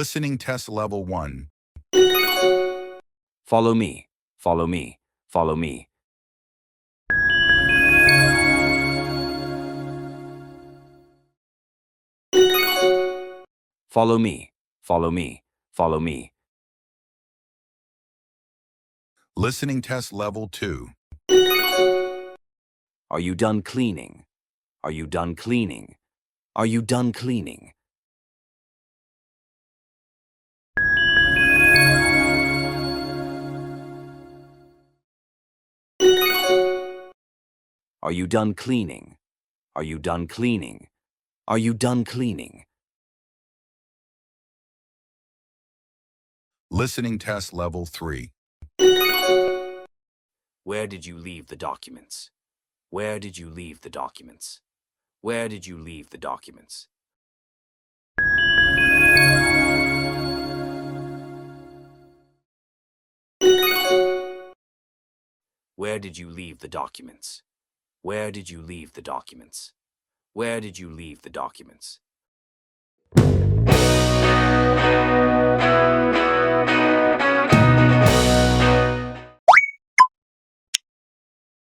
Listening test level 1. Follow me, follow me, follow me. Follow me, follow me, follow me. Listening test level 2. Are you done cleaning? Are you done cleaning? Are you done cleaning? Are you done cleaning? Are you done cleaning? Are you done cleaning? Listening test level 3. Where did you leave the documents? Where did you leave the documents? Where did you leave the documents? Where did you leave the documents? Where did you leave the documents? Where did you leave the documents?